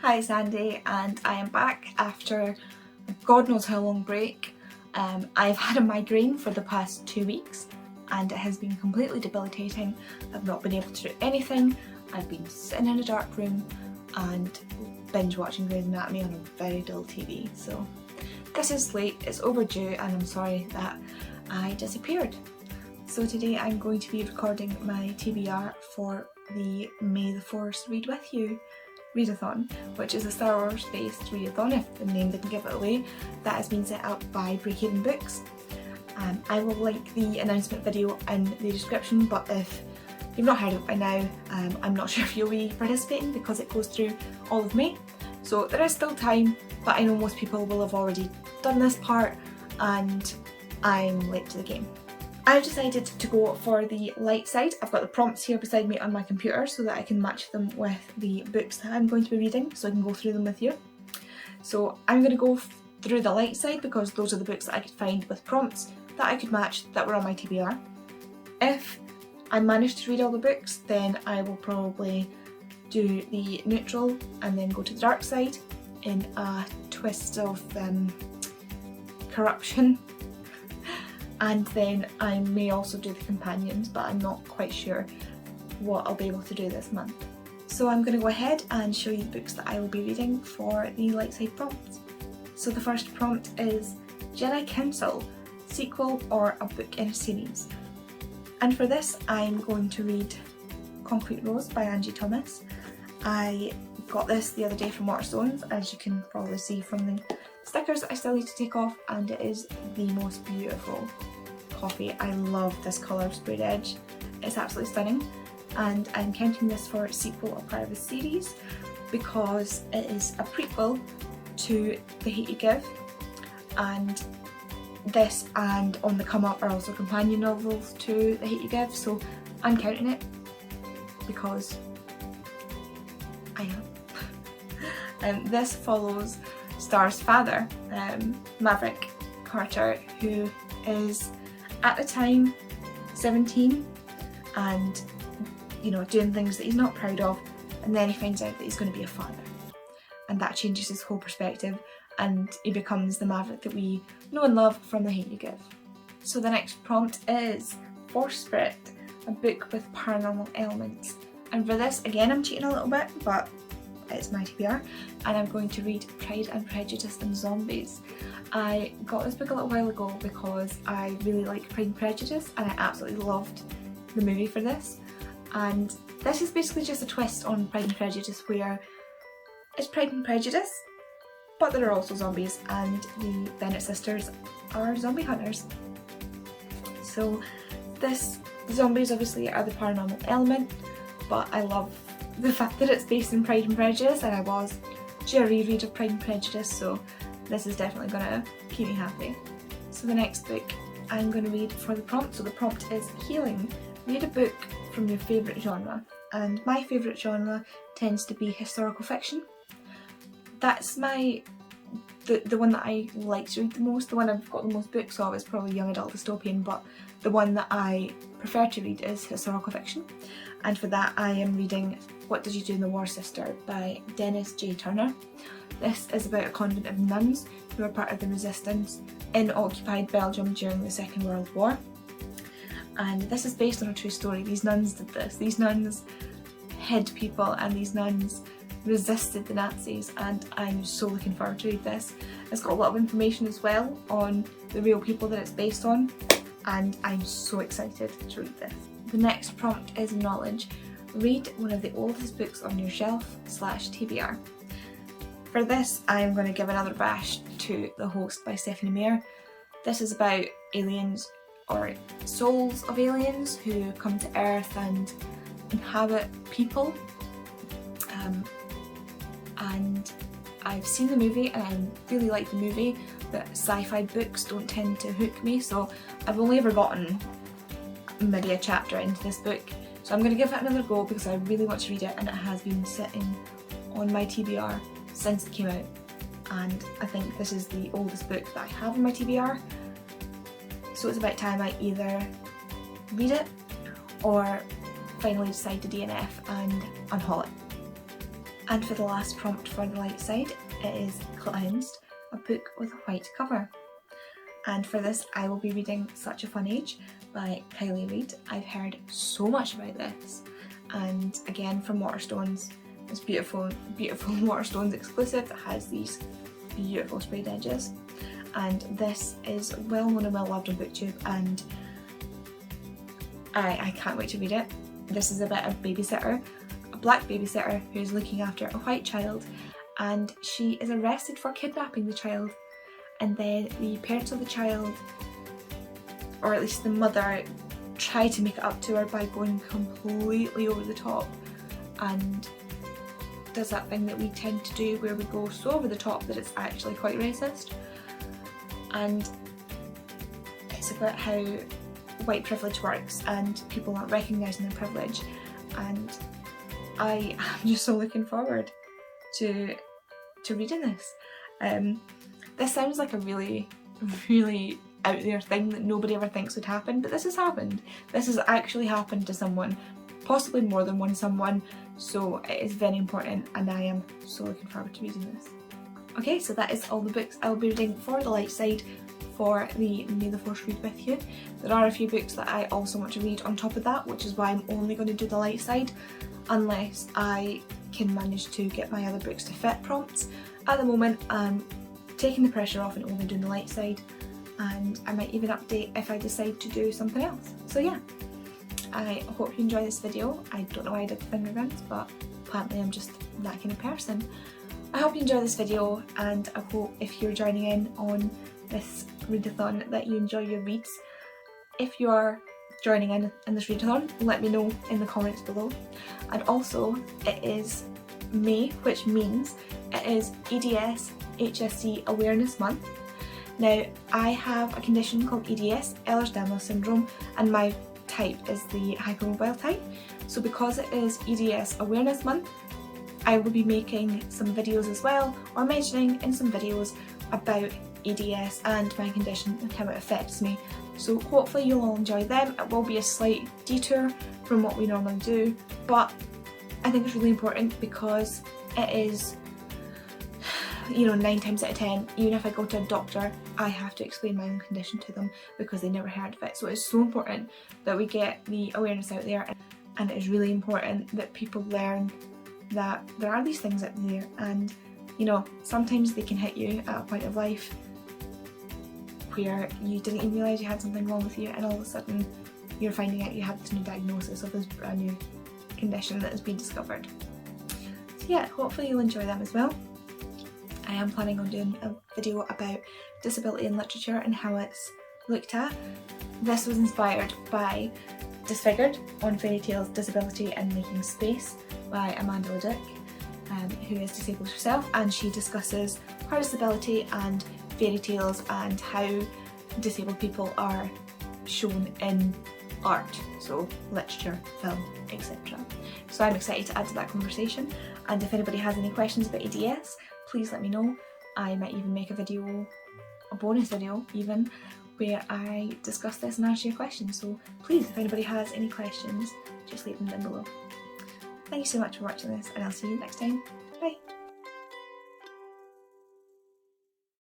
Hi, Sandy, and I am back after God knows how long break. I've had a migraine for the past 2 weeks and it has been completely debilitating. I've not been able to do anything. I've been sitting in a dark room and binge watching Grey's Anatomy on a very dull TV. So this is late, it's overdue, and I'm sorry that I disappeared. So today I'm going to be recording my TBR for the May the Force Read With You readathon, which is a Star Wars based readathon, if the name didn't give it away, that has been set up by BreakevenBooks. I will link the announcement video in the description, but if you've not heard of it by now, I'm not sure if you'll be participating because it goes through all of May. So there is still time, but I know most people will have already done this part and I'm late to the game. I've decided to go for the light side. I've got the prompts here beside me on my computer so that I can match them with the books that I'm going to be reading, so I can go through them with you. So I'm going to go through the light side because those are the books that I could find with prompts that I could match that were on my TBR. If I manage to read all the books, then I will probably do the neutral and then go to the dark side in a twist of corruption. And then I may also do the companions, but I'm not quite sure what I'll be able to do this month. So I'm going to go ahead and show you the books that I will be reading for the light side prompts. So the first prompt is Jedi Council, sequel or a book in a series. And for this I'm going to read Concrete Rose by Angie Thomas. I got this the other day from Waterstones, as you can probably see from the stickers that I still need to take off, and it is the most beautiful coffee. I love this colour sprayed edge, it's absolutely stunning, and I'm counting this for sequel or part of a series because it is a prequel to The Hate You Give, and this and On the Come Up are also companion novels to The Hate You Give, so I'm counting it because I am. This follows Star's father, Maverick Carter, who is at the time 17 and doing things that he's not proud of, and then he finds out that he's going to be a father, and that changes his whole perspective and he becomes the Maverick that we know and love from The Hate You Give. So the next prompt is Force Spirit, a book with paranormal elements, and for this again I'm cheating a little bit, but it's my TBR, and I'm going to read Pride and Prejudice and Zombies. I got this book a little while ago because I really like Pride and Prejudice and I absolutely loved the movie for this, and this is basically just a twist on Pride and Prejudice where it's Pride and Prejudice but there are also zombies, and the Bennett sisters are zombie hunters. So the zombies obviously are the paranormal element, but I love the fact that it's based in Pride and Prejudice, and I was due a reread of Pride and Prejudice, so this is definitely going to keep me happy. So the next book I'm going to read for the prompt, so the prompt is Healing. Read a book from your favourite genre, and my favourite genre tends to be historical fiction. That's the one that I like to read the most. The one I've got the most books of is probably young adult dystopian, but the one that I prefer to read is historical fiction. And for that I am reading What Did You Do in the War, Sister by Dennis J. Turner. This is about a convent of nuns who were part of the resistance in occupied Belgium during the Second World War. And this is based on a true story. These nuns did this. These nuns hid people and these nuns resisted the Nazis, and I'm so looking forward to read this. It's got a lot of information as well on the real people that it's based on, and I'm so excited to read this. The next prompt is Knowledge. Read one of the oldest books on your shelf/TBR. For this I'm going to give another bash to The Host by Stephanie Meyer. This is about aliens, or souls of aliens, who come to Earth and inhabit people. And I've seen the movie and I really like the movie, but sci-fi books don't tend to hook me, so I've only ever gotten maybe a chapter into this book. So I'm going to give it another go because I really want to read it, and it has been sitting on my TBR since it came out, and I think this is the oldest book that I have on my TBR, so it's about time I either read it or finally decide to DNF and unhaul it. And for the last prompt for the light side, it is Cleansed, a book with a white cover. And for this I will be reading Such a Fun Age by Kylie Reid. I've heard so much about this, and again from Waterstones, this beautiful Waterstones exclusive that has these beautiful sprayed edges. And this is well known and well loved on BookTube, and I can't wait to read it. This is about a babysitter, a black babysitter who's looking after a white child, and she is arrested for kidnapping the child. And then the parents of the child, or at least the mother, try to make it up to her by going completely over the top, and does that thing that we tend to do where we go so over the top that it's actually quite racist. And it's about how white privilege works and people not recognising their privilege, and I am just so looking forward to reading this. This sounds like a really out there thing that nobody ever thinks would happen, but this has happened. This has actually happened to someone, possibly more than one someone, so it is very important and I am so looking forward to reading this. Okay, so that is all the books I will be reading for the light side for the May the Force read with you. There are a few books that I also want to read on top of that, which is why I'm only going to do the light side unless I can manage to get my other books to fit prompts. At the moment I'm taking the pressure off and only doing the light side, and I might even update if I decide to do something else. So yeah, I hope you enjoy this video. I don't know why I did the finger guns, but apparently I'm just that kind of person. I hope you enjoy this video, and I hope if you're joining in on this readathon that you enjoy your reads. If you are joining in this readathon, let me know in the comments below. And also it is May, which means it is EDS HSC Awareness Month. Now I have a condition called EDS, ehlers-danlos syndrome, and my type is the hypermobile type. So because it is EDS Awareness Month, I will be making some videos as well, or mentioning in some videos about EDS and my condition and how it affects me. So hopefully you'll all enjoy them. It will be a slight detour from what we normally do, but I think it's really important because it is, you know, 9 times out of 10, even if I go to a doctor, I have to explain my own condition to them because they never heard of it. So it's so important that we get the awareness out there, and it is really important that people learn that there are these things out there, and you know, sometimes they can hit you at a point of life where you didn't even realise you had something wrong with you, and all of a sudden you're finding out you have this new diagnosis of this brand new condition that has been discovered. So yeah, hopefully you'll enjoy them as well. I am planning on doing a video about disability in literature and how it's looked at. This was inspired by Disfigured on Fairy Tales, Disability and Making Space by Amanda Leduc, who is disabled herself, and she discusses her disability and fairy tales and how disabled people are shown in art, so literature, film, etc. So I'm excited to add to that conversation, and if anybody has any questions about EDS, please let me know. I might even make a video, a bonus video even, where I discuss this and answer your questions. So please, if anybody has any questions, just leave them down below. Thank you so much for watching this, and I'll see you next time.